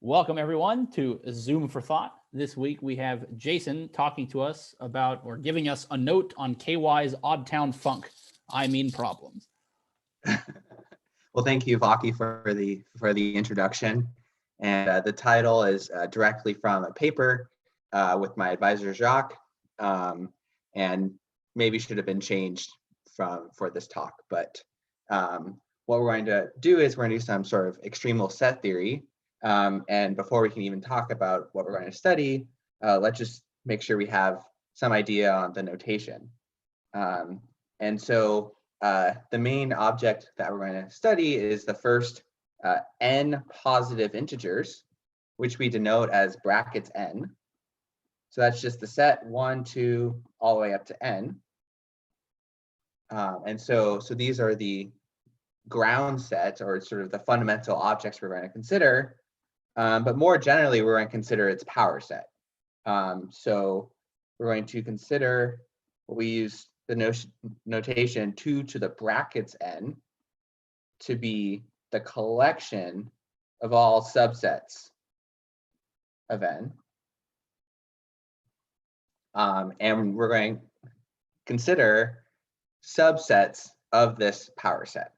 Welcome everyone to Zoom for Thought. This week we have Jason talking to us about or giving us a note on KY's Oddtown Problems. Well, thank you, Vaki, for the introduction. And the title is directly from a paper with my advisor Jacques, and maybe should have been changed for this talk. But what we're going to do is we're going to do some sort of extremal set theory. And before we can even talk about what we're going to study, let's just make sure we have some idea on the notation. And so the main object that we're going to study is the first n positive integers, which we denote as brackets n. So that's just the set 1, 2, all the way up to n. And so these are the ground sets, or sort of the fundamental objects we're going to consider. But more generally, we're going to consider its power set. So we're going to consider what we use the notation 2 to the brackets n to be the collection of all subsets of n. And we're going to consider subsets of this power set.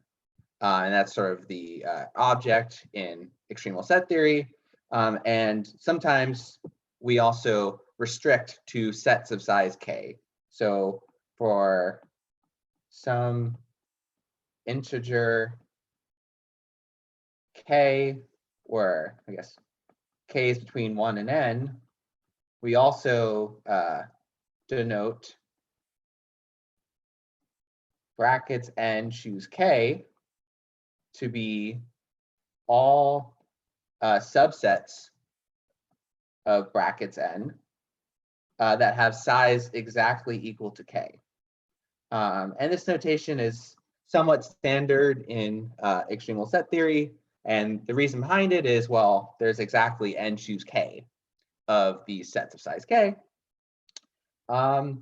And that's sort of the object in extremal set theory. And sometimes we also restrict to sets of size k. So for some integer k, or I guess k is between 1 and n, we also denote brackets n choose k to be all subsets of brackets n that have size exactly equal to k. And this notation is somewhat standard in extremal set theory. And the reason behind it is, well, there's exactly n choose k of these sets of size k. And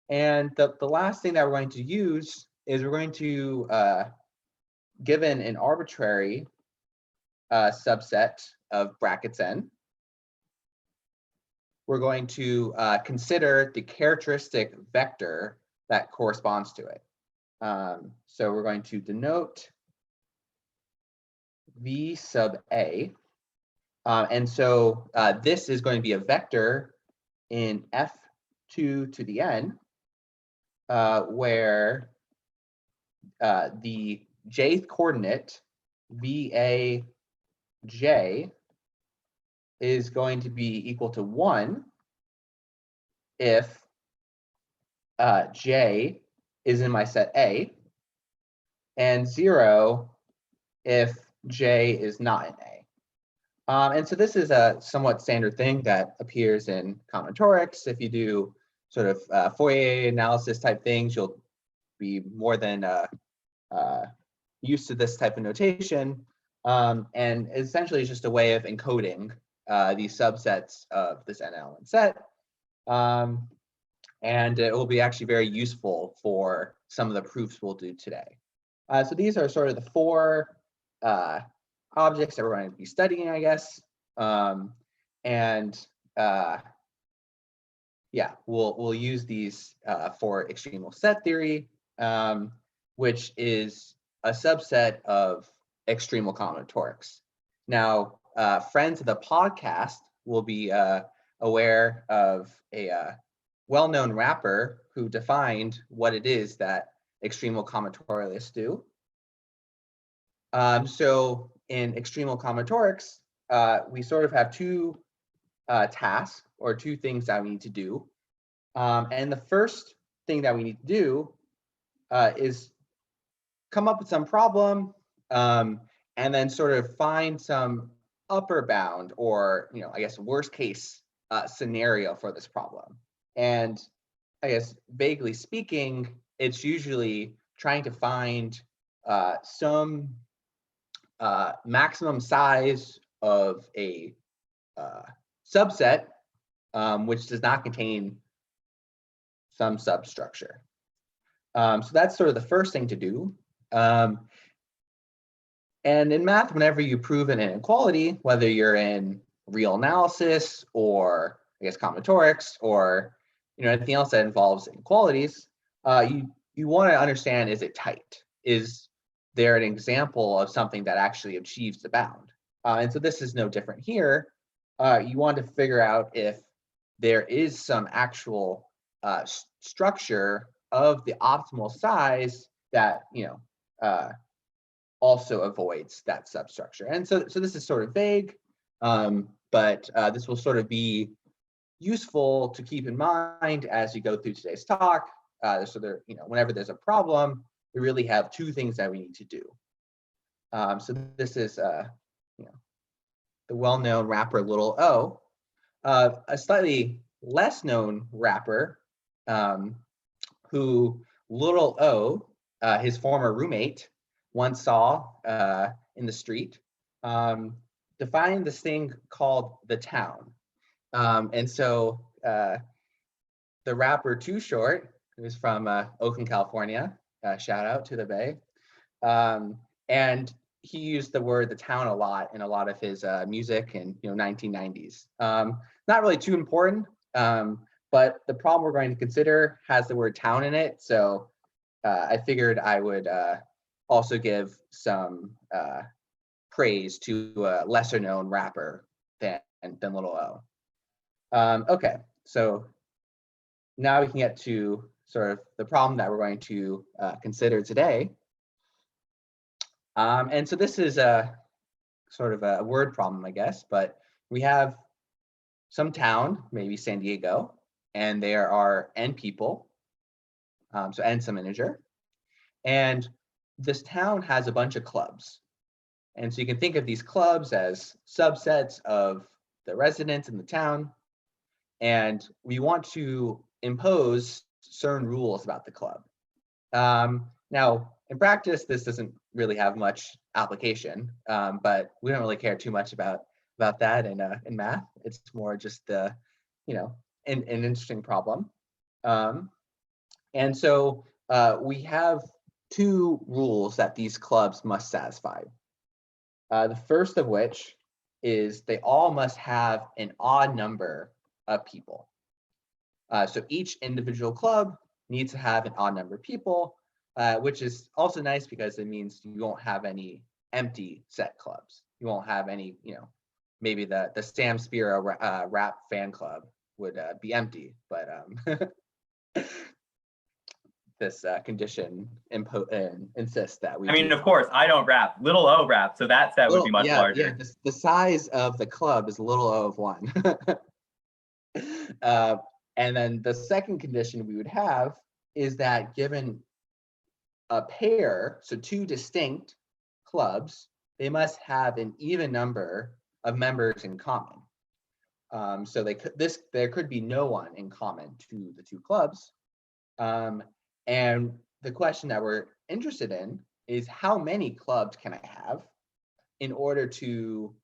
the last thing that we're going to use is we're going to, given an arbitrary subset of brackets n, we're going to consider the characteristic vector that corresponds to it. So we're going to denote v sub a. And so this is going to be a vector in f2 to the n, where the jth coordinate, VAJ, is going to be equal to 1 if J is in my set A, and 0 if J is not in A. And so this is a somewhat standard thing that appears in combinatorics. If you do sort of Fourier analysis type things, you'll be more than used to this type of notation. And essentially it's just a way of encoding these subsets of this n element set. And it will be actually very useful for some of the proofs we'll do today. So these are sort of the four objects that we're going to be studying, I guess. Yeah, we'll use these for extremal set theory, which is a subset of extremal combinatorics. Now, friends of the podcast will be aware of a well-known rapper who defined what it is that extremal combinatorialists do. So in extremal combinatorics, we sort of have two tasks, or two things that we need to do. And the first thing that we need to do is come up with some problem, and then sort of find some upper bound, or I guess worst case scenario for this problem. And I guess vaguely speaking, it's usually trying to find some maximum size of a subset which does not contain some substructure. So that's sort of the first thing to do. And in math, whenever you prove an inequality, whether you're in real analysis or I guess combinatorics or anything else that involves inequalities, you want to understand, is it tight? Is there an example of something that actually achieves the bound? And so this is no different here. You want to figure out if there is some actual structure of the optimal size that also avoids that substructure. And so this is sort of vague, but this will sort of be useful to keep in mind as you go through today's talk. So there, whenever there's a problem, we really have two things that we need to do. So this is the well-known wrapper little o. A slightly less known wrapper who little o, his former roommate, once saw in the street, defined this thing called the town. And so the rapper Too Short, who's from Oakland, California, shout out to the Bay, and he used the town a lot in a lot of his music in 1990s. Not really too important, but the problem we're going to consider has the word town in it, so I figured I would also give some praise to a lesser known rapper than little o. Okay, so now we can get to sort of the problem that we're going to consider today. And so this is a sort of a word problem, I guess, but we have some town, maybe San Diego, and there are n people, so n some integer, and this town has a bunch of clubs. And so you can think of these clubs as subsets of the residents in the town, and we want to impose certain rules about the club. Now, in practice, this doesn't really have much application, but we don't really care too much about that in math. It's more just an interesting problem. And so we have two rules that these clubs must satisfy. The first of which is they all must have an odd number of people. So each individual club needs to have an odd number of people, which is also nice because it means you won't have any empty set clubs. You won't have any, maybe the Sam Spiro rap fan club would be empty, but this condition insists that we of course, I don't rap. Little o rap, so that set would be much larger. Yeah, the size of the club is little o of 1. And then the second condition we would have is that given a pair, so two distinct clubs, they must have an even number of members in common. So there could be no one in common to the two clubs. And the question that we're interested in is how many clubs can I have in order to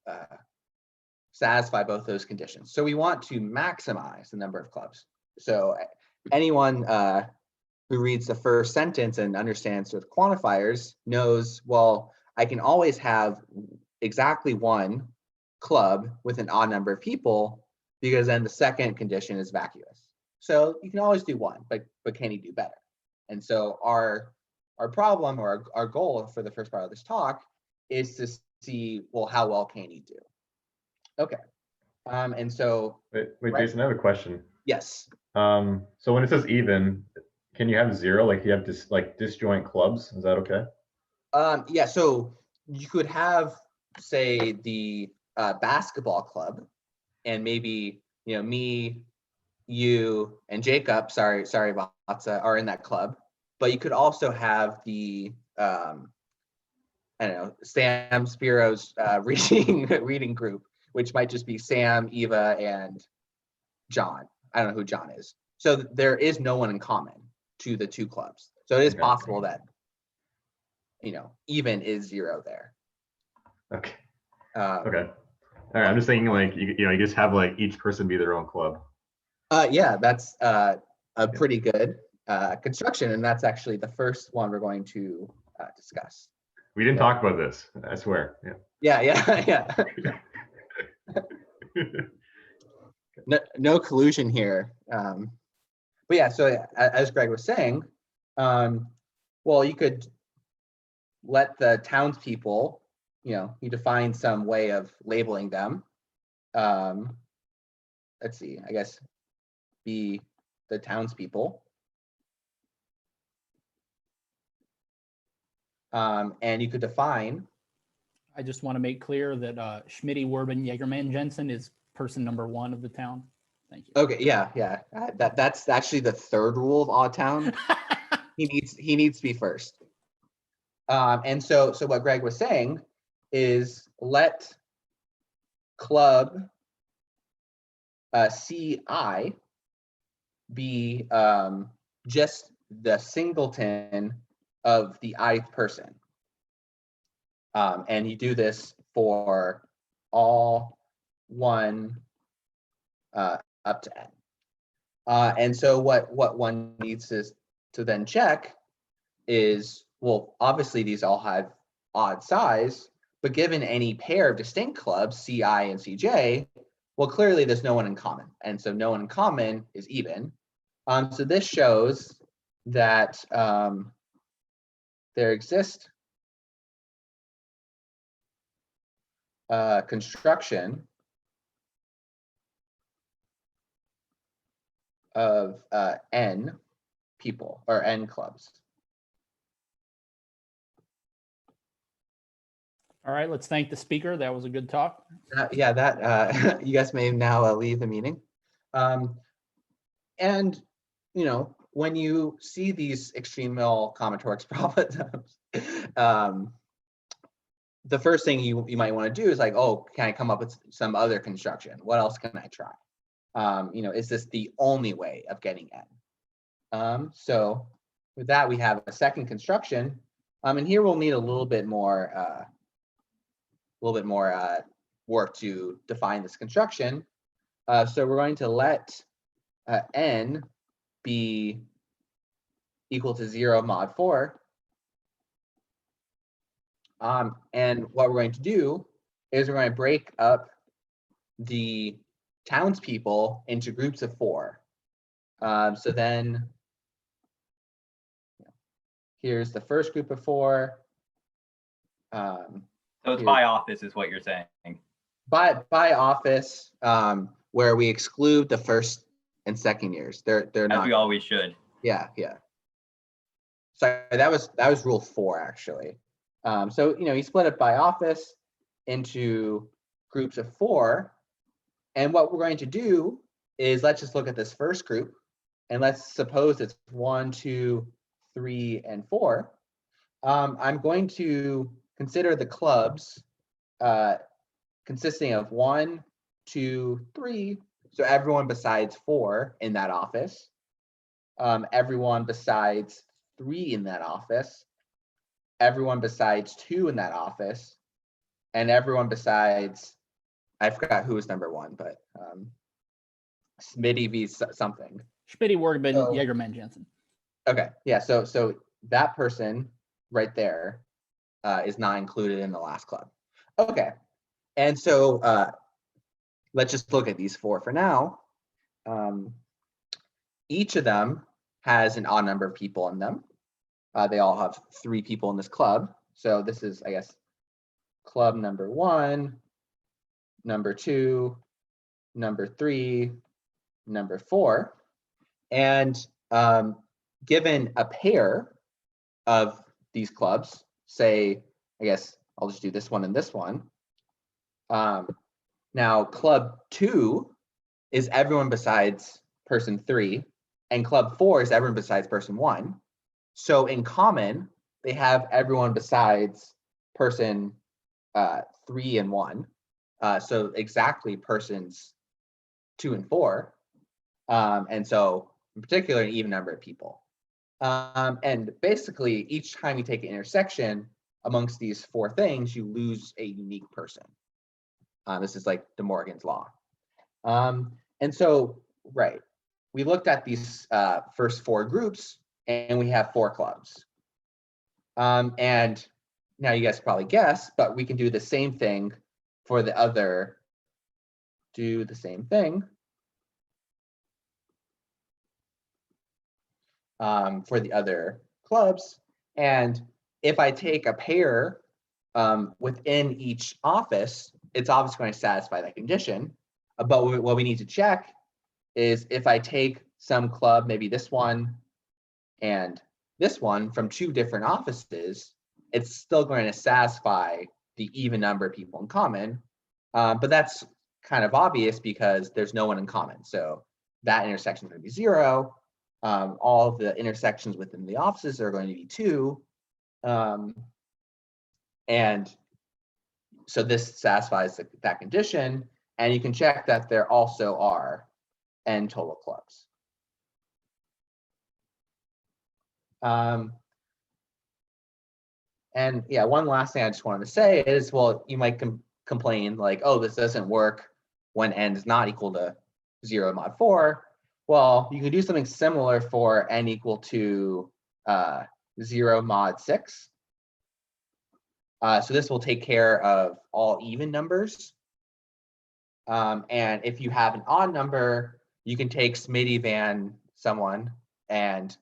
satisfy both those conditions. So we want to maximize the number of clubs. So anyone who reads the first sentence and understands sort of quantifiers knows, well, I can always have exactly one club with an odd number of people because then the second condition is vacuous. So you can always do one, but can you do better? And so our problem or our goal for the first part of this talk is to see, well, how well can you do? Okay. And so wait, Jason, I have a question. Yes. So when it says even, can you have 0? Like you have disjoint clubs? Is that okay? Yeah. So you could have, say, the basketball club, and maybe me, you, and Jacob. Sorry, Vatsa, are in that club. But you could also have the I don't know, Sam Spiro's reading group, which might just be Sam, Eva, and John. I don't know who John is. So there is no one in common to the two clubs. So it is possible that even is 0 there. Okay. Okay. All right. I'm just thinking like you just have like each person be their own club. Yeah, that's a pretty good construction, and that's actually the first one we're going to discuss. We didn't talk about this. I swear. Yeah. No collusion here. But yeah, so as Greg was saying, well, you could let the townspeople, you define some way of labeling them. Let's see, I guess, be the townspeople. And you could define. I just want to make clear that Schmitty Werben Jägerman Jensen is person number 1 of the town. Thank you. Okay, yeah. That's actually the third rule of Oddtown. He needs to be first. And so what Greg was saying is let club CI be just the singleton of the ith person. And you do this for all 1 up to n. And so what one needs to then check is, well, obviously these all have odd size, but given any pair of distinct clubs, CI and CJ, well, clearly there's no one in common. And so no one in common is even. So this shows that there exists construction of n people or n clubs. All right, let's thank the speaker. That was a good talk. Yeah, that you guys may now leave the meeting. And when you see these extreme male combinatorics problems, the first thing you might want to do is like, oh, can I come up with some other construction? What else can I try? Is this the only way of getting n? So with that, we have a second construction, and here we'll need a little bit more work to define this construction. So we're going to let n be equal to 0 mod 4. And what we're going to do is we're going to break up the townspeople into groups of 4. So then here's the first group of 4. So it's by office is what you're saying. By office, where we exclude the first and second years. They're not. As we always should. Yeah. So that was rule 4 actually. So you split it by office into groups of 4, and what we're going to do is let's just look at this first group, and let's suppose it's 1, 2, 3, and 4. I'm going to consider the clubs consisting of 1, 2, 3. So everyone besides 4 in that office, everyone besides 3 in that office, everyone besides 2 in that office, and everyone besides, I forgot who was number 1, but Smitty v something. Schmitty Werben Jägerman Jensen. Okay, yeah, so that person right there is not included in the last club. Okay, and so let's just look at these 4 for now. Each of them has an odd number of people in them. They all have 3 people in this club. So this is, I guess, club number 1, number 2, number 3, number 4. And given a pair of these clubs, say, I guess I'll just do this one and this one. Now, club 2 is everyone besides person 3, and club 4 is everyone besides person 1. So in common, they have everyone besides person 3 and 1. So exactly persons 2 and 4. And so in particular, an even number of people. And basically, each time you take an intersection amongst these 4 things, you lose a unique person. This is like De Morgan's law. And so, right, we looked at these first 4 groups, and we have 4 clubs. And now you guys probably guess, but we can do the same thing for the other. Do the same thing for the other clubs. And if I take a pair within each office, it's obviously going to satisfy that condition. But what we need to check is if I take some club, maybe this one and this one from 2 different offices, it's still going to satisfy the even number of people in common. But that's kind of obvious because there's no one in common. So that intersection is going to be 0. All of the intersections within the offices are going to be 2. And so this satisfies that condition. And you can check that there also are n total clubs. And yeah, one last thing I just wanted to say is, well, you might complain like, oh, this doesn't work when n is not equal to 0 mod 4. Well, you can do something similar for n equal to 0 mod 6. So this will take care of all even numbers. And if you have an odd number, you can take Smitty someone and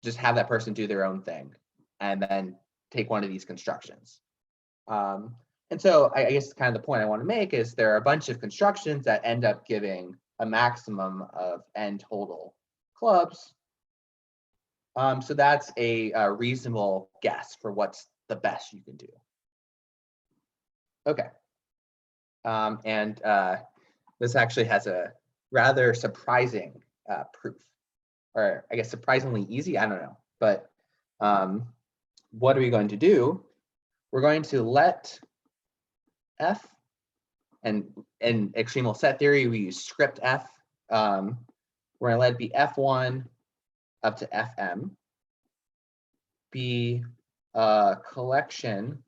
just have that person do their own thing and then take one of these constructions. And so I guess kind of the point I want to make is there are a bunch of constructions that end up giving a maximum of n total clubs. So that's a reasonable guess for what's the best you can do. Okay. And this actually has a rather surprising proof, or I guess surprisingly easy, I don't know. But what are we going to do? We're going to let f, and in extremal set theory, we use script f. We're going to let it be f1 up to fm be a collection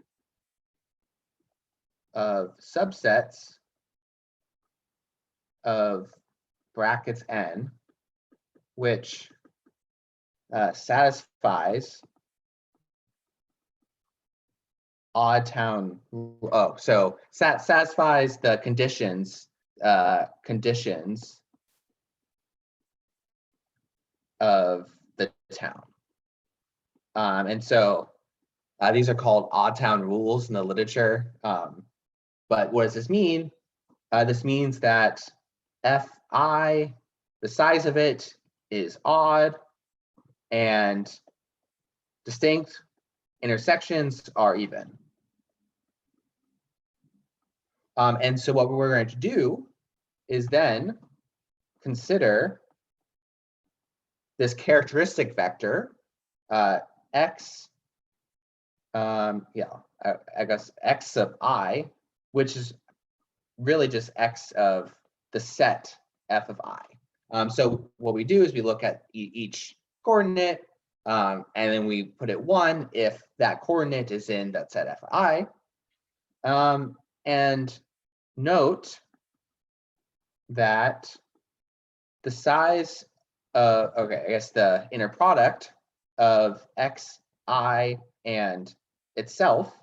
of subsets of brackets n, which satisfies Oddtown. Oh, so satisfies the conditions of the town. And so these are called Oddtown rules in the literature. But what does this mean? This means that fi, the size of it, is odd, and distinct intersections are even. And so what we're going to do is then consider this characteristic vector x, I guess x of I, which is really just x of the set f of I. So what we do is we look at each coordinate, and then we put it 1 if that coordinate is in that set f of I. And note that the size of, I guess the inner product of xi and itself.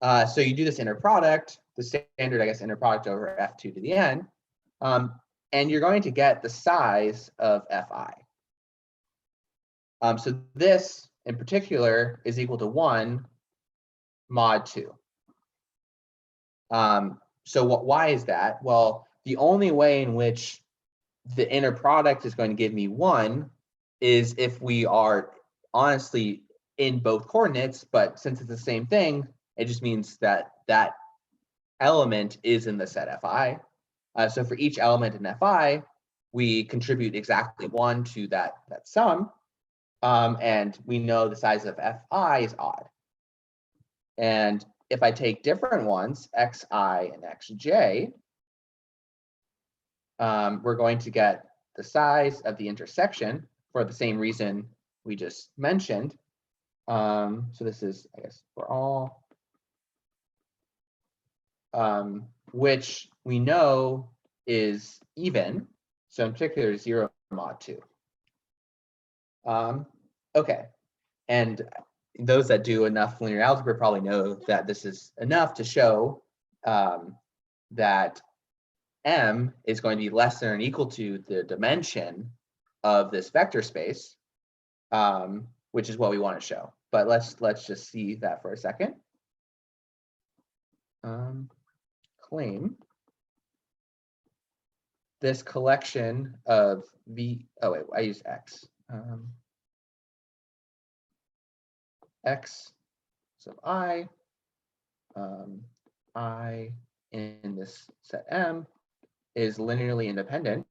So you do this inner product, the standard, I guess, inner product over f2 to the n, and you're going to get the size of fi. So this, in particular, is equal to 1 mod 2. So why is that? Well, the only way in which the inner product is going to give me 1 is if we are honestly in both coordinates, but since it's the same thing, it just means that that element is in the set fi. So for each element in fi, we contribute exactly 1 to that sum, and we know the size of fi is odd. And if I take different ones, xi and xj, we're going to get the size of the intersection for the same reason we just mentioned. So this is, I guess, for all, which we know is even. So in particular, 0 mod 2. Okay, and those that do enough linear algebra probably know that this is enough to show that M is going to be less than or equal to the dimension of this vector space, which is what we want to show. But let's just see that for a second. Claim this collection of oh wait, I used X. X sub I in this set M is linearly independent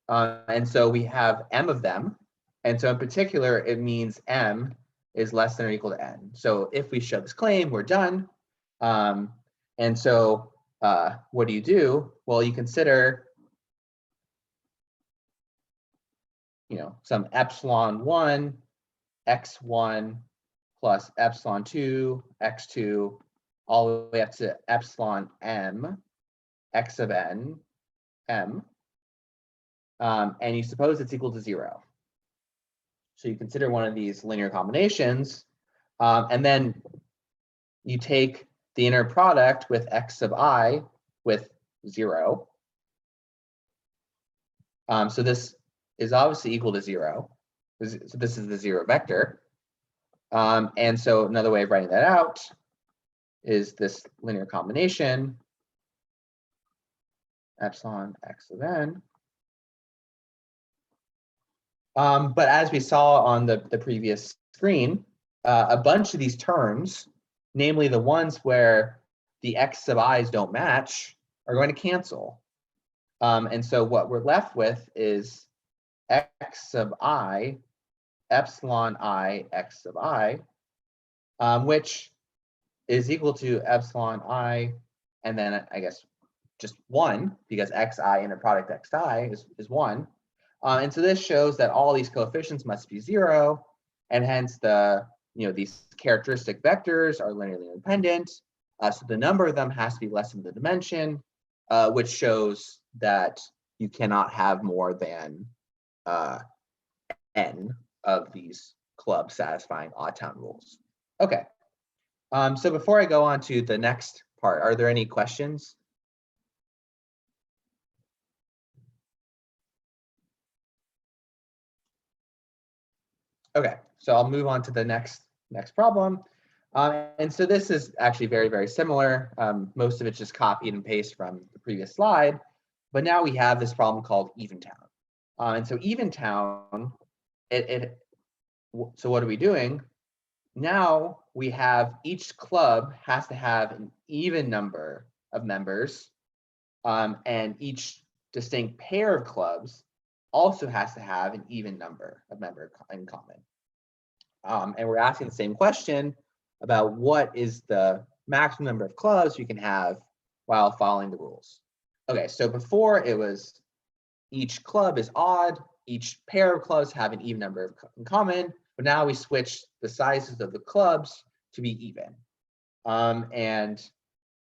and so we have M of them, and so in particular it means M is less than or equal to N. So if we show this claim, we're done. And so what do? Well, you consider some epsilon 1 x1 plus epsilon 2 x2 all the way up to epsilon m x of n m, and you suppose it's equal to 0. So you consider one of these linear combinations, and then you take the inner product with x sub I with 0. So this is obviously equal to 0. So this is the 0 vector. And so another way of writing that out is this linear combination, epsilon x of n. But as we saw on the previous screen, a bunch of these terms, namely the ones where the x sub i's don't match, are going to cancel. And so what we're left with is x sub I, epsilon I, x sub I, which is equal to epsilon I, and then I guess just 1, because xi inner product xi is 1. And so this shows that all these coefficients must be 0, and hence these characteristic vectors are linearly independent. So the number of them has to be less than the dimension, which shows that you cannot have more than n of these clubs satisfying Oddtown rules. Okay. So before I go on to the next part, are there any questions? Okay, so I'll move on to the next problem. And so this is actually very, very similar. Most of it's just copied and pasted from the previous slide. But now we have this problem called Eventown. And so Eventown, so what are we doing? Now we have each club has to have an even number of members, and each distinct pair of clubs also has to have an even number of members in common. And we're asking the same question about what is the maximum number of clubs you can have while following the rules. Okay, so before it was each club is odd, each pair of clubs have an even number in common, but now we switch the sizes of the clubs to be even. And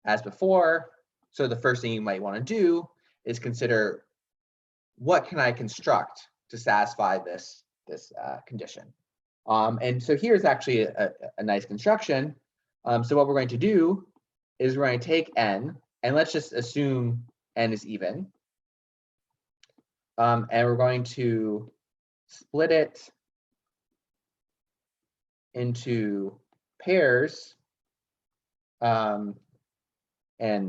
as before, so the first thing you might want to do is consider, what can I construct to satisfy this condition? And so here's actually a nice construction. So what we're going to do is we're going to take n, and let's just assume n is even. And we're going to split it into pairs. And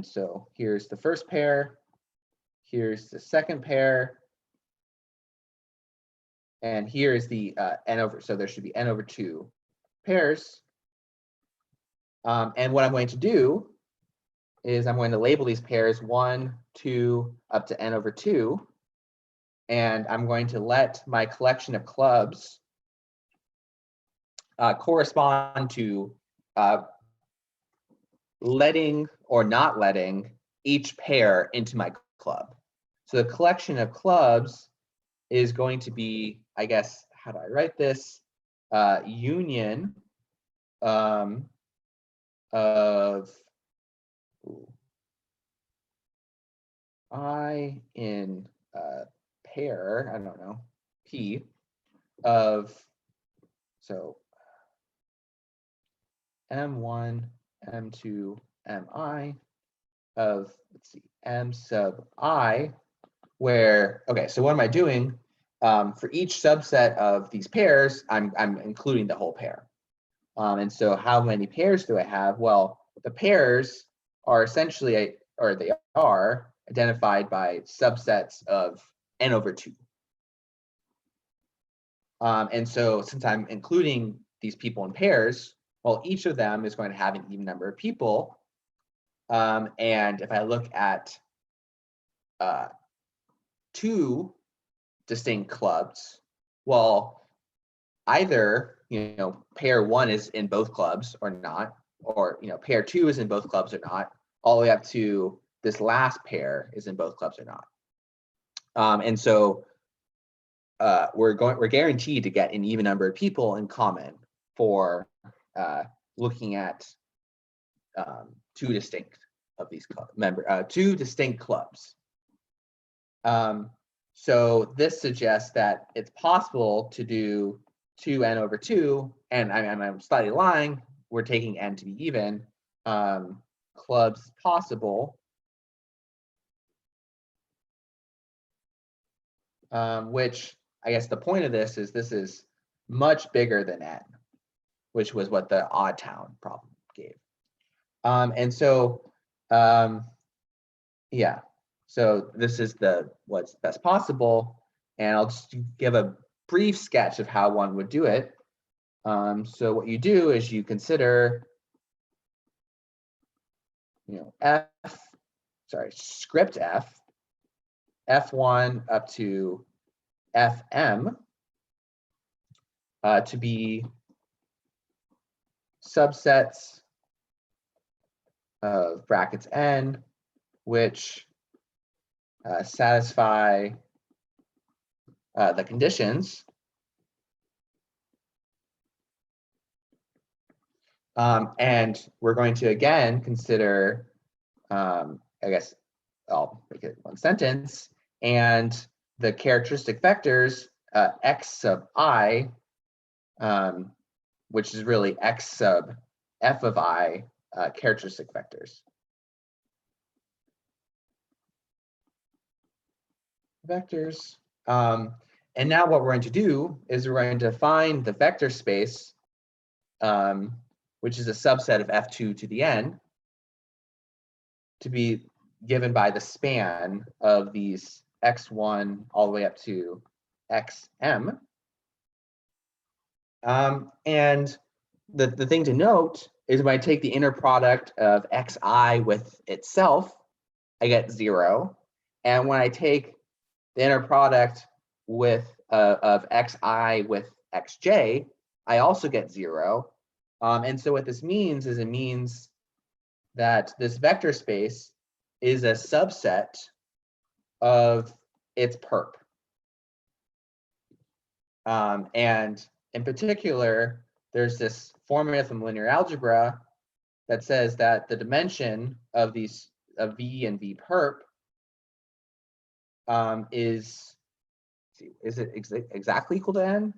so here's the first pair, here's the second pair, and here's the n over, so there should be n over 2 pairs. And what I'm going to do is I'm going to label these pairs 1, 2, up to n over 2. And I'm going to let my collection of clubs correspond to letting or not letting each pair into my club. So the collection of clubs is going to be, I guess, how do I write this? Union of I in pair, I don't know, P of, so M1, M2, Mi of, let's see, M sub I, where, okay, so what am I doing? For each subset of these pairs, I'm including the whole pair. And so how many pairs do I have? Well, the pairs are essentially, or they are identified by subsets of n over 2. And so since I'm including these people in pairs, well, each of them is going to have an even number of people. And if I look at 2 distinct clubs, well, either, pair 1 is in both clubs or not, or, pair 2 is in both clubs or not, all the way up to this last pair is in both clubs or not. And so we're guaranteed to get an even number of people in common for looking at 2 distinct of these two distinct clubs. So this suggests that it's possible to do 2n over 2, and I'm slightly lying. We're taking n to be even. Clubs possible, which I guess the point of this is much bigger than n, which was what the Oddtown problem gave. And so, yeah, so this is what's best possible, and I'll just give a brief sketch of how one would do it. So what you do is you consider, script f, f1 up to fm to be subsets of brackets n, which satisfy the conditions. And we're going to again consider, I guess I'll make it one sentence, and the characteristic vectors x sub I, which is really x sub f of I characteristic vectors. And now what we're going to do is we're going to find the vector space, which is a subset of f2 to the n, to be given by the span of these x1 all the way up to xm. And the thing to note is when I take the inner product of xi with itself, I get 0. And when I take the inner product of xi with xj, I also get 0. And so what this means is it means that this vector space is a subset of its perp. And in particular, there's this formula from linear algebra that says that the dimension of these of v and v perp is it exactly equal to n?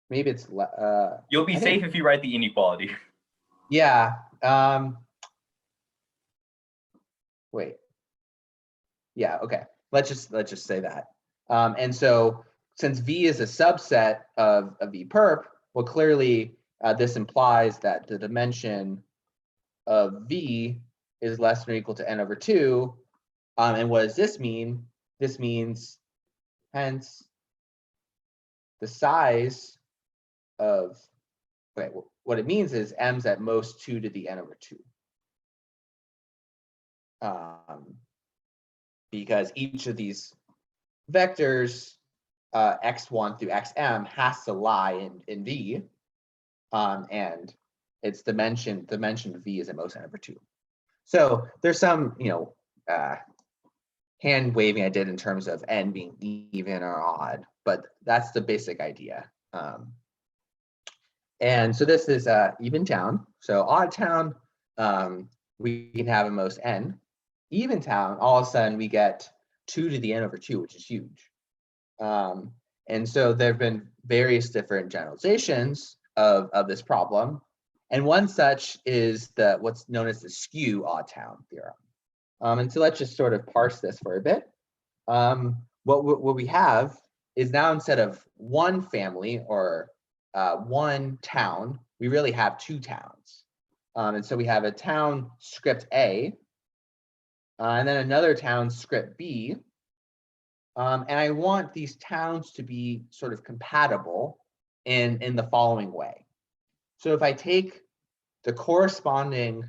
Maybe it's you'll be safe if you write the inequality. Yeah. Wait. Yeah. Okay. Let's just say that. And so since v is a subset of v perp, well, clearly this implies that the dimension of v is less than or equal to n over 2. And what does this mean? This means, hence, the size of, okay, what it means is m's at most 2 to the n over 2. Because each of these vectors, x1 through xm, has to lie in v, and its dimension of v is at most n over 2. So there's some hand waving I did in terms of n being even or odd, but that's the basic idea. And so this is even town. So odd town, we can have at most n. Even town, all of a sudden we get 2 to the n over 2, which is huge. And so there have been various different generalizations of this problem. And one such is what's known as the Skew Oddtown theorem. And so let's just sort of parse this for a bit. What we have is now, instead of one family or one town, we really have 2 towns. And so we have a town script A, and then another town script B. And I want these towns to be sort of compatible in the following way. So if I take the corresponding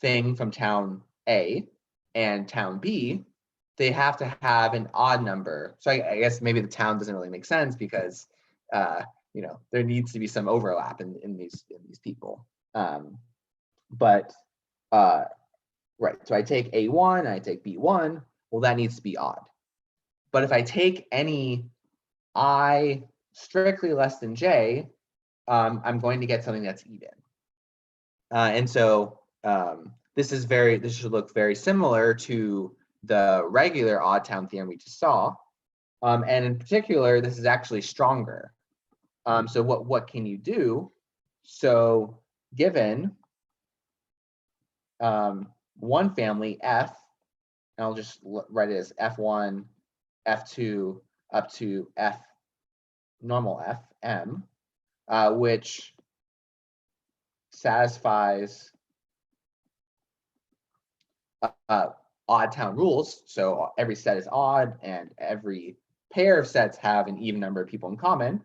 thing from town A and town B, they have to have an odd number. So I guess maybe the town doesn't really make sense because there needs to be some overlap in these people. Right, so I take A1 and I take B1, well, that needs to be odd. But if I take any I strictly less than j, I'm going to get something that's even. And so this should look very similar to the regular Oddtown theorem we just saw. And in particular, this is actually stronger. So what can you do? So given one family F, and I'll just write it as F1, F2 up to F normal Fm, which satisfies Oddtown rules. So every set is odd and every pair of sets have an even number of people in common.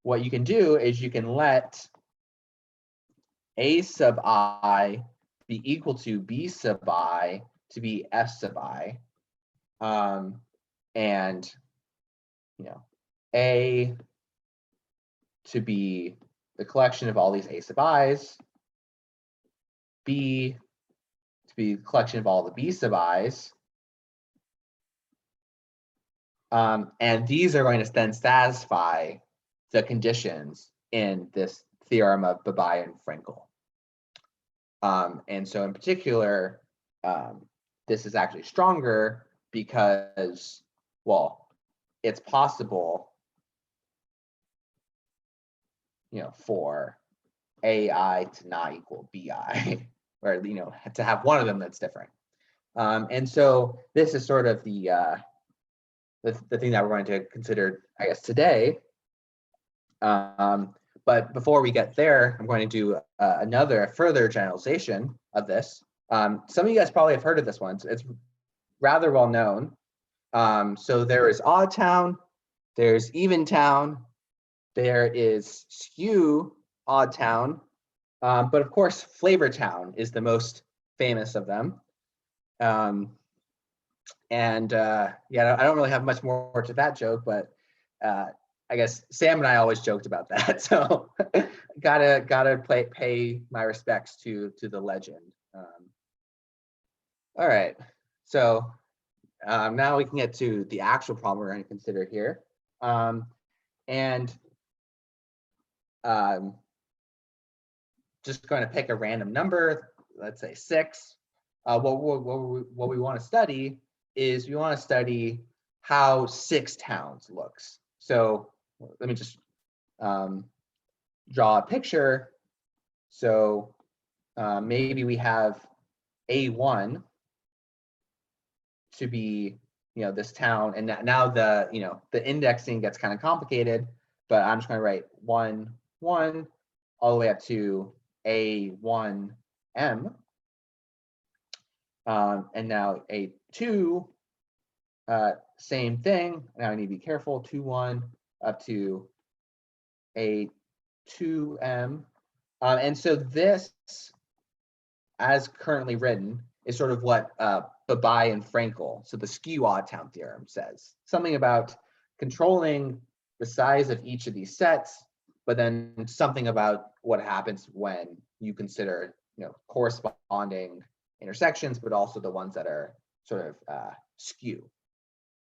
What you can do is you can let A sub I be equal to B sub I to be F sub I. And A to be the collection of all these A sub I's, B to be the collection of all the B sub I's, and these are going to then satisfy the conditions in this theorem of Babai and Frankel. And so in particular, this is actually stronger because, well, it's possible, for AI to not equal BI, or to have one of them that's different. And so this is sort of the thing that we're going to consider, I guess, today. But before we get there, I'm going to do a further generalization of this. Some of you guys probably have heard of this one. It's rather well known. So there is Oddtown, there's Eventown, there is Skew Oddtown, but of course Flavortown is the most famous of them. Yeah, I don't really have much more to that joke, but I guess Sam and I always joked about that, so gotta pay my respects to the legend. All right, so now we can get to the actual problem we're going to consider here, just going to pick a random number, let's say 6. What we want to study is we want to study how 6 towns looks. So let me just draw a picture. So maybe we have A1 to be this town, and now the indexing gets kind of complicated, but I'm just going to write 1 1 all the way up to A1M, and now A2, same thing. Now I need to be careful, 2 1 up to A2M, and so this, as currently written, is sort of what Babai and Frankel, so the Skew Oddtown theorem, says. Something about controlling the size of each of these sets, but then something about what happens when you consider corresponding intersections, but also the ones that are sort of skew.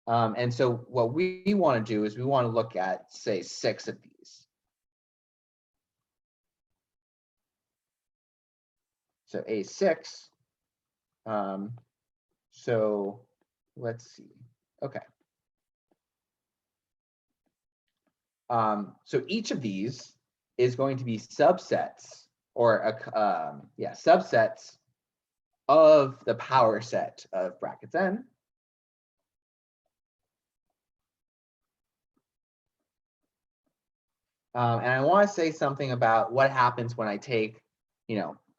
And so what we want to do is we want to look at, say, 6 of these. So A6, So let's see. Okay. So each of these is going to be subsets or subsets of the power set of brackets n. And I want to say something about what happens when I take,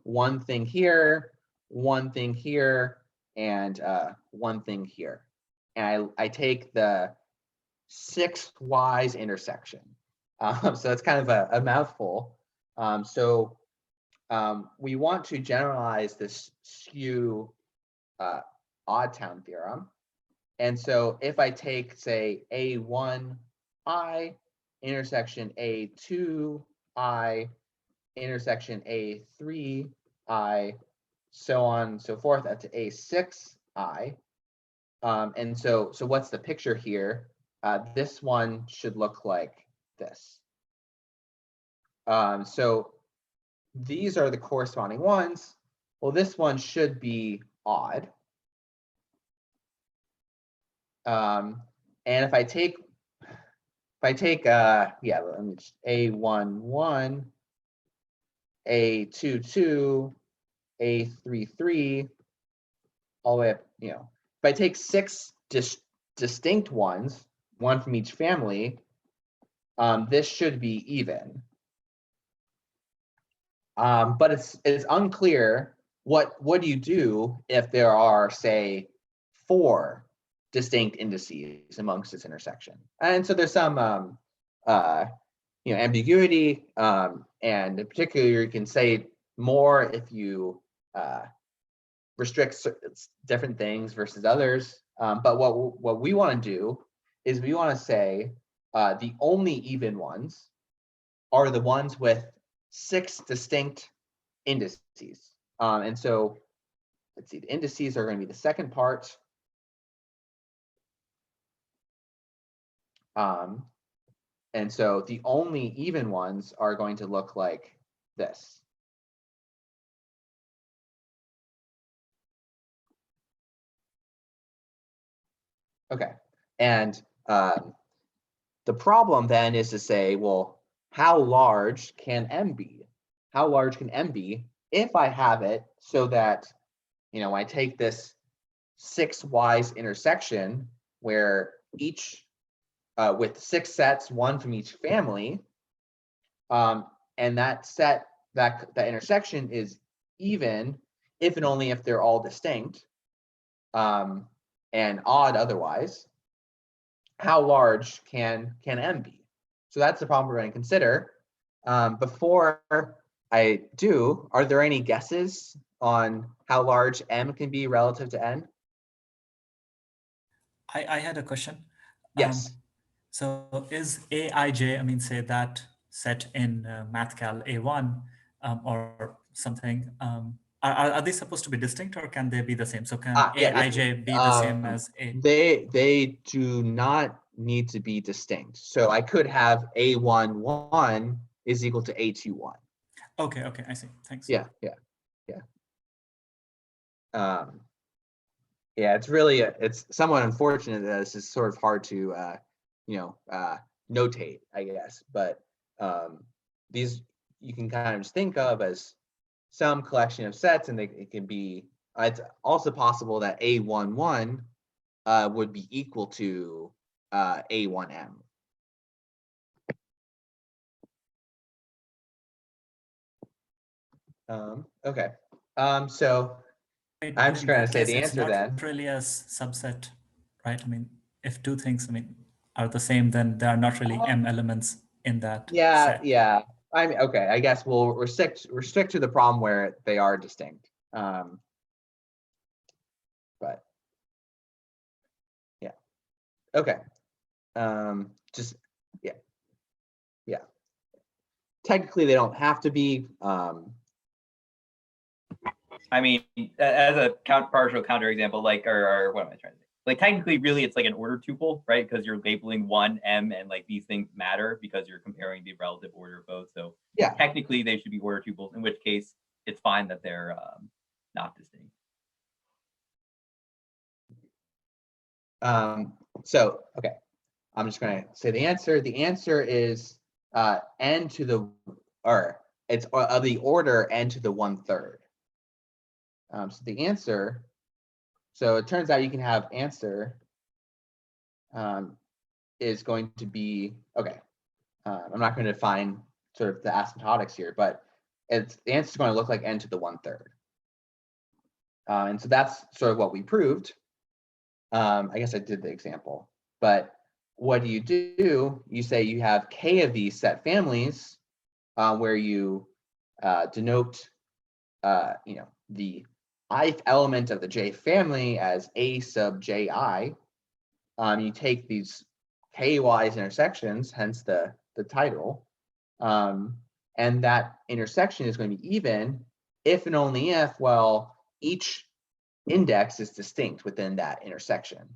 one thing here, one thing here, and one thing here. And I take the 6y's intersection. So it's kind of a mouthful. We want to generalize this skew Oddtown theorem. And so if I take, say, A1I intersection A2I intersection A3I, so on and so forth, up to A6I. And so what's the picture here? This one should look like this. So these are the corresponding ones. Well, this one should be odd. And if I take let me just A11, A22, A33, all the way up, if I take 6 distinct ones, one from each family, this should be even. But it's unclear what do you do if there are, say, 4 distinct indices amongst this intersection. And so there's some ambiguity, and in particular you can say more if you restrict different things versus others. But what we want to do is we want to say the only even ones are the ones with 6 distinct indices. And so let's see, the indices are going to be the second part. And so the only even ones are going to look like this. Okay, and the problem then is to say, well, how large can M be? How large can M be if I have it so that, I take this 6y's intersection where each with 6 sets, one from each family, and that set, that intersection is even if and only if they're all distinct, and odd otherwise. How large can M be? So that's the problem we're going to consider. Before I do, are there any guesses on how large M can be relative to N? I had a question. Yes. So is Aij, say that set in MathCal A1 or something, are they supposed to be distinct or can they be the same? So can Aij be the same as A? They do not need to be distinct. So I could have A11 is equal to A21. Okay, I see. Thanks. Yeah. It's somewhat unfortunate that this is sort of hard to notate, I guess. But these you can kind of just think of as some collection of sets, and it can be. It's also possible that A11 would be equal to A1M. Okay. So I'm just trying to say the answer then. It's not really a subset, right? If two things, are the same, then there are not really M elements in that set. Yeah. Okay. I guess we'll restrict to the problem where they are distinct. But yeah. Okay. Yeah. Technically, they don't have to be. As a partial counterexample, or what am I trying to say? Technically, really, it's like an order tuple, right? Because you're labeling one M, and these things matter because you're comparing the relative order of both. So yeah, technically, they should be order tuples. In which case, it's fine that they're not distinct. So, okay, I'm just going to say the answer. The answer is n to the, or it's of the order n to the 1/3. So the answer, so it turns out you can have answer is going to be, okay, I'm not going to define sort of the asymptotics here, but the answer is going to look like n to the 1/3. And so that's sort of what we proved. I guess I did the example, but what do? You say you have k of these set families where you denote the ith element of the J family as a sub ji. You take these ky's intersections, hence the title, and that intersection is going to be even if and only if, well, each index is distinct within that intersection.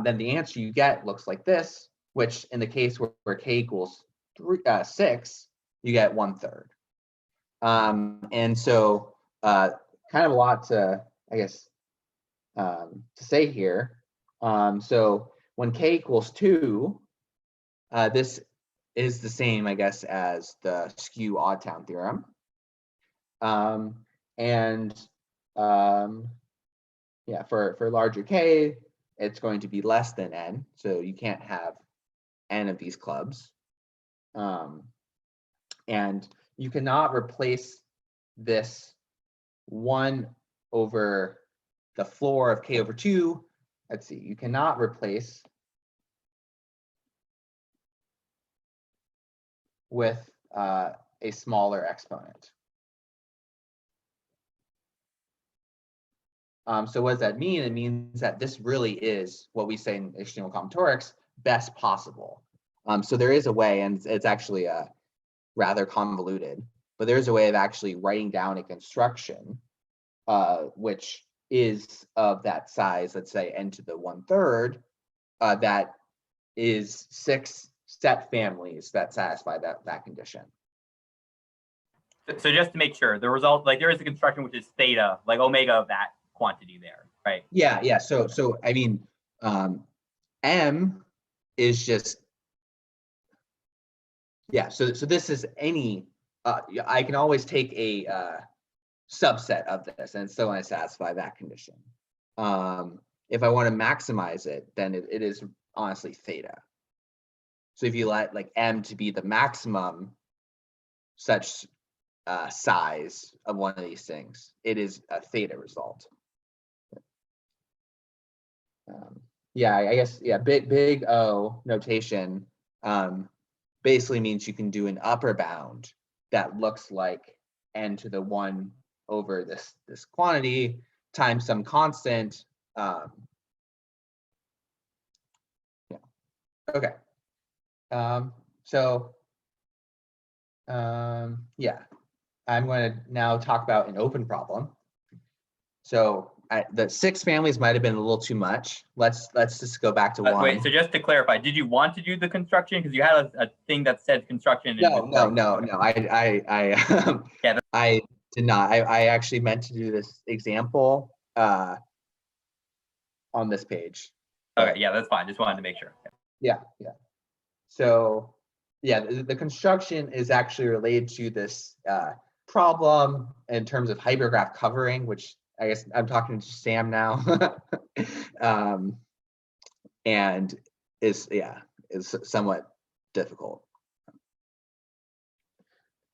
Then the answer you get looks like this, which in the case where k equals 6, you get 1/3. And so kind of a lot to, I guess, to say here. So when k equals 2, this is the same, I guess, as the Skew Oddtown theorem. Yeah, for larger k, it's going to be less than n, so you can't have n of these clubs. And you cannot replace this 1 over the floor of k over 2. Let's see, you cannot replace with a smaller exponent. So what does that mean? It means that this really is what we say in extreme combinatorics, best possible. So there is a way, and it's actually rather convoluted, but there's a way of actually writing down a construction which is of that size, let's say n to the 1/3, that is 6 set families that satisfy that condition. So just to make sure, the result, like there is a construction which is theta, like omega of that quantity there, right? Yeah. So I mean, m is just, yeah. So this is any. I can always take a subset of this, and it's still going to satisfy that condition. If I want to maximize it, then it is honestly theta. So if you let like m to be the maximum such size of one of these things, it is a theta result. Yeah, I guess, yeah, big O notation basically means you can do an upper bound that looks like n to the 1 over this quantity times some constant. Yeah. Okay. Yeah, I'm going to now talk about an open problem. So the 6 families might have been a little too much. Let's just go back to 1. Wait, so just to clarify, did you want to do the construction? Because you had a thing that said construction. No. Yeah, I did not. I actually meant to do this example on this page. Okay, yeah, that's fine. Just wanted to make sure. Yeah. So yeah, the construction is actually related to this problem in terms of hypergraph covering, which I guess I'm talking to Sam now, and is somewhat difficult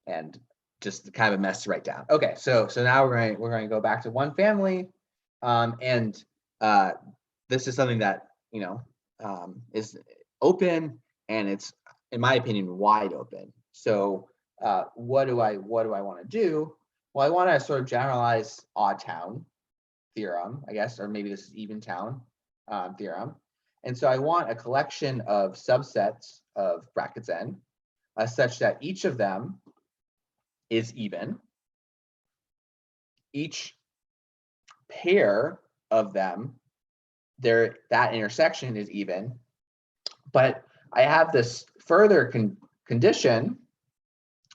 and just kind of a mess to write down. Okay, so now we're going to go back to one family, and this is something that is open, and it's, in my opinion, wide open. So what do I want to do? Well, I want to sort of generalize Oddtown theorem, I guess, or maybe this is Eventown theorem. And so I want a collection of subsets of brackets n such that each of them is even. Each pair of them, that intersection is even. But I have this further condition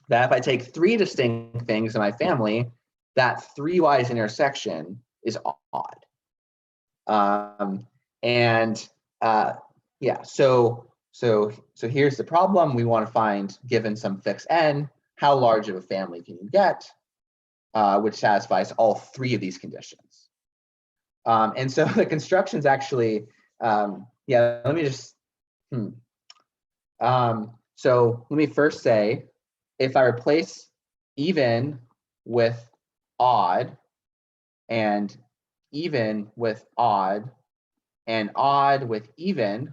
that if I take 3 distinct things in my family, that 3 wise intersection is odd. And yeah, so here's the problem. We want to find, given some fixed n, how large of a family can you get, which satisfies all three of these conditions. And so the constructions actually, yeah, let me just, so let me first say, if I replace even with odd and even with odd and odd with even,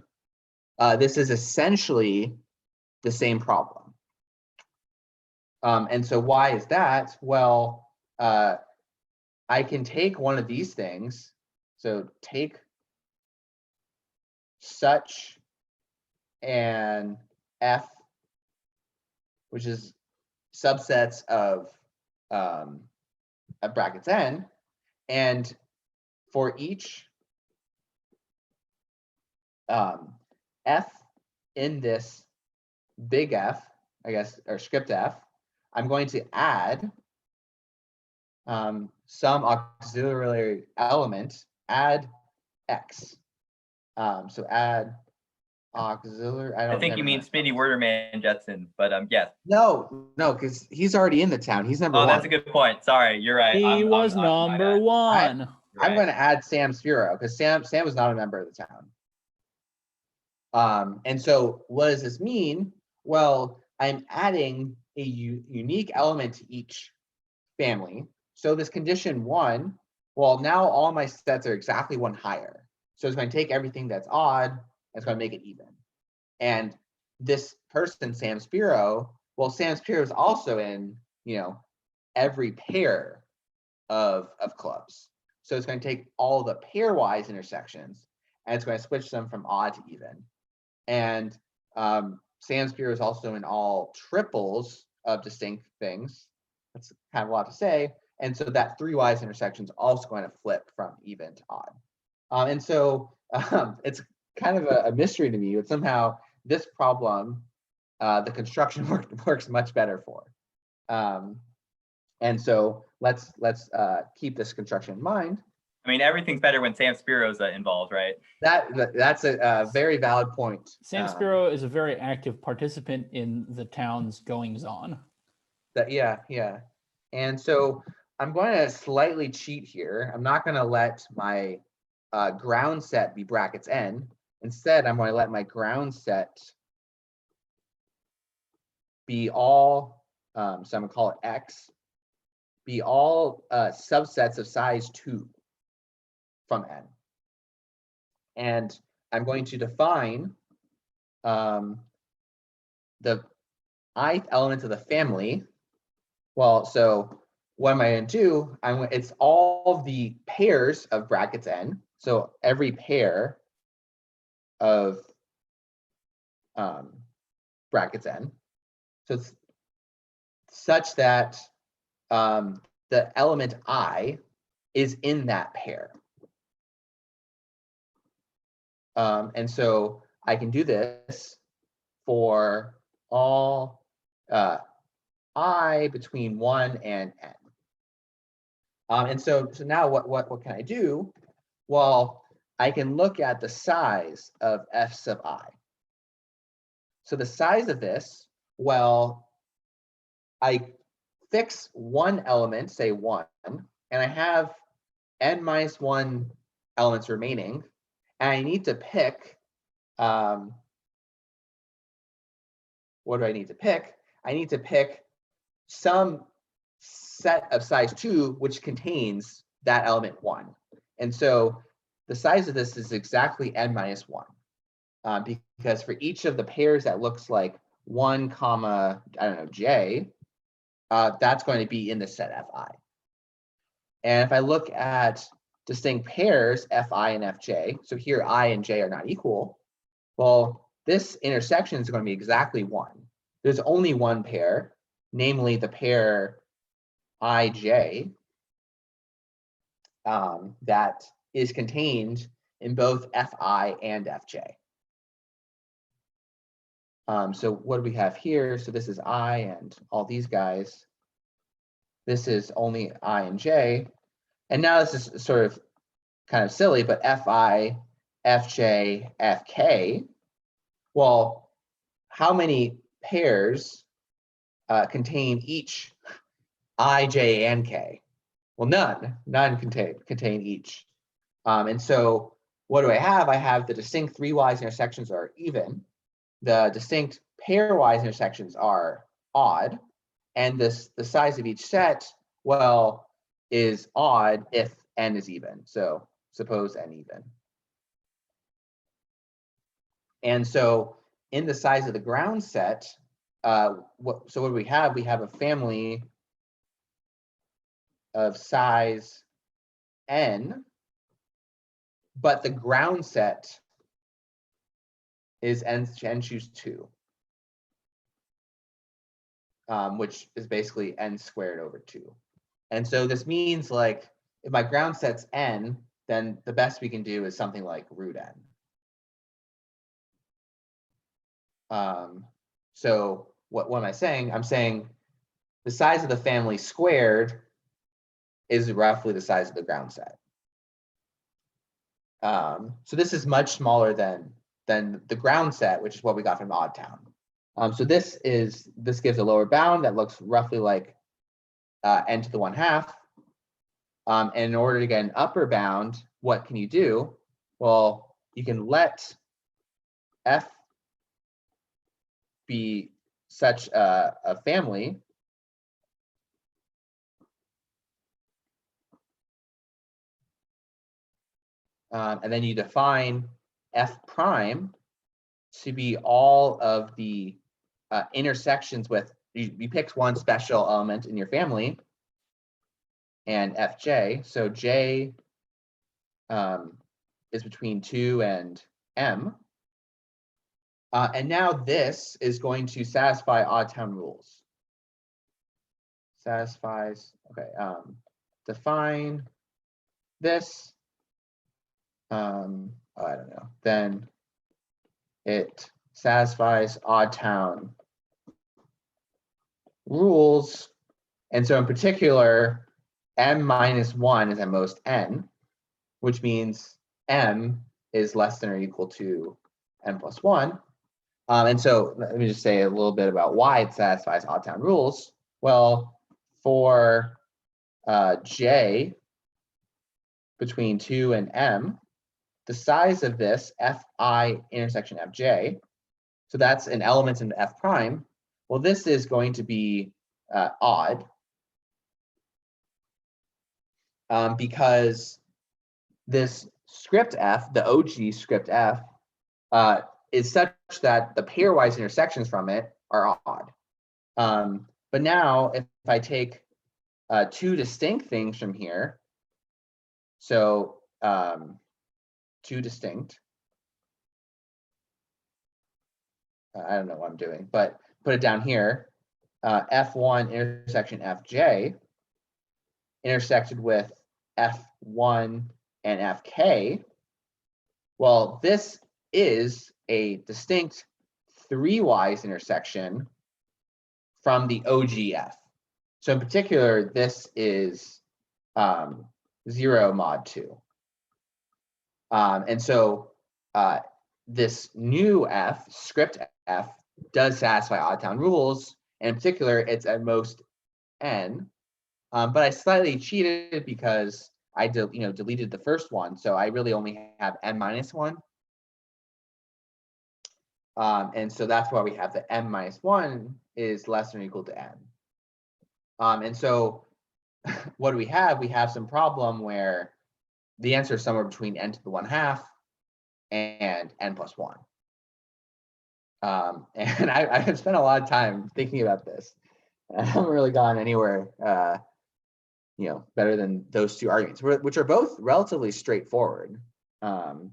this is essentially the same problem. And so why is that? Well, I can take one of these things. So take such an f, which is subsets of brackets n, and for each f in this big F, I guess, or script f, I'm going to add some auxiliary element, add x. So add auxiliary. I think you mean Smitty Werderman Jetson, but yes. No, because he's already in the town. He's number one. Oh, that's a good point. Sorry, you're right. He was number one. I'm going to add Sam Spiro because Sam was not a member of the town. And so what does this mean? Well, I'm adding a unique element to each family. So this condition 1, well, now all my sets are exactly one higher. So it's going to take everything that's odd and it's going to make it even. And this person, Sam Spiro, well, Sam Spiro is also in, every pair of clubs. So it's going to take all the pairwise intersections and it's going to switch them from odd to even. And Sam Spiro is also in all triples of distinct things. That's kind of a lot to say. And so that 3-wise intersection is also going to flip from even to odd. And so it's kind of a mystery to me, but somehow this problem, the construction works much better for. And so let's keep this construction in mind. I mean, everything's better when Sam Spiro's involved, right? That's a very valid point. Sam Spiro is a very active participant in the town's goings-on. Yeah. And so I'm going to slightly cheat here. I'm not going to let my ground set be brackets n. Instead, I'm going to let my ground set be all, so I'm going to call it x, be all subsets of size 2 from n. And I'm going to define the ith element of the family. Well, so what am I going to do? It's all the pairs of brackets n. So every pair of brackets n. So it's such that the element I is in that pair. And so I can do this for all I between 1 and n. And so now what can I do? Well, I can look at the size of f sub I. So the size of this, well, I fix one element, say 1, and I have n minus 1 elements remaining, and I need to pick, what do I need to pick? I need to pick some set of size 2, which contains that element 1. And so the size of this is exactly n minus 1, because for each of the pairs that looks like 1 comma, I don't know, j, that's going to be in the set fi. And if I look at distinct pairs fi and fj, so here I and j are not equal, well, this intersection is going to be exactly 1. There's only one pair, namely the pair ij, that is contained in both fi and fj. So what do we have here? So this is I and all these guys. This is only I and j. And now this is sort of kind of silly, but fi Fj, Fk. Well, how many pairs contain each I, J, and K? Well, none contain each. And so what do I have? I have the distinct 3-wise intersections are even. The distinct pairwise intersections are odd. And the size of each set, well, is odd if n is even. So suppose n even. And so in the size of the ground set, what do we have? We have a family of size n, but the ground set is n choose 2, which is basically n squared over 2. And so this means, like, if my ground set's n, then the best we can do is something like root n. So what am I saying? I'm saying the size of the family squared is roughly the size of the ground set. So this is much smaller than the ground set, which is what we got from Oddtown. So this gives a lower bound that looks roughly like n to the 1/2. And in order to get an upper bound, what can you do? Well, you can let f be such a family and then you define f prime to be all of the intersections with, you pick one special element in your family, and fj. So j is between 2 and m. And now this is going to satisfy Oddtown rules. Satisfies, okay, define this. I don't know. Then it satisfies Oddtown rules. And so in particular, m minus 1 is at most n, which means m is less than or equal to n plus 1. And so let me just say a little bit about why it satisfies Oddtown rules. Well, for j between 2 and m, the size of this fi intersection fj, so that's an element in f prime, well, this is going to be odd because this script f, the OG script f, is such that the pairwise intersections from it are odd. But now if I take 2 distinct things from here, so 2 distinct, I don't know what I'm doing, but put it down here, f1 intersection fj intersected with f1 and fk. Well, this is a distinct 3-wise intersection from the OGF. So in particular, this is 0 mod 2. And so this new f, script f, does satisfy Oddtown rules. And in particular, it's at most n. But I slightly cheated because I deleted the first one. So I really only have n minus 1. And so that's why we have the m minus 1 is less than or equal to n. And so what do we have? We have some problem where the answer is somewhere between n to the 1/2 and n plus 1. And I've spent a lot of time thinking about this. I haven't really gone anywhere better than those 2 arguments, which are both relatively straightforward. But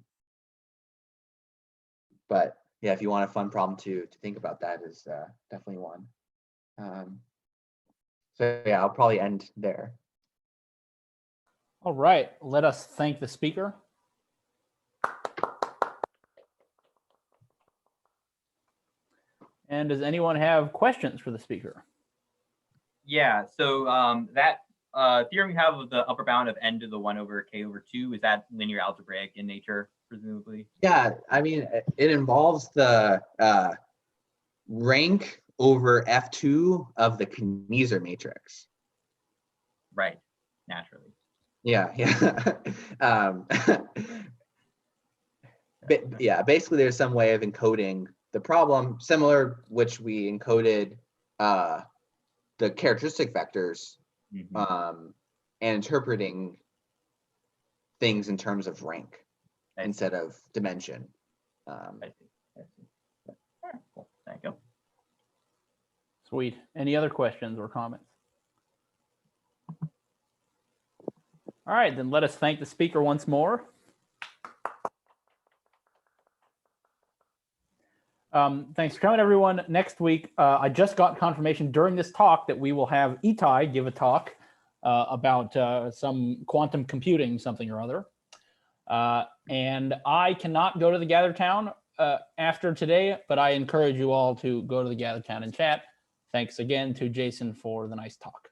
yeah, if you want a fun problem to think about, that is definitely one. So yeah, I'll probably end there. All right, let us thank the speaker. And does anyone have questions for the speaker? Yeah, so that theorem you have of the upper bound of n to the 1 over k over 2, is that linear algebraic in nature? presumably. Yeah, I mean, it involves the rank over F2 of the Kneser matrix. Right, naturally. Yeah, yeah. Yeah, basically there's some way of encoding the problem, similar which we encoded the characteristic vectors and interpreting things in terms of rank instead of dimension. I see. All right, cool. Thank you. Sweet. Any other questions or comments? All right, then let us thank the speaker once more. Thanks for coming, everyone. Next week, I just got confirmation during this talk that we will have Itai give a talk about some quantum computing something or other. And I cannot go to the Gather Town after today, but I encourage you all to go to the Gather Town and chat. Thanks again to Jason for the nice talk.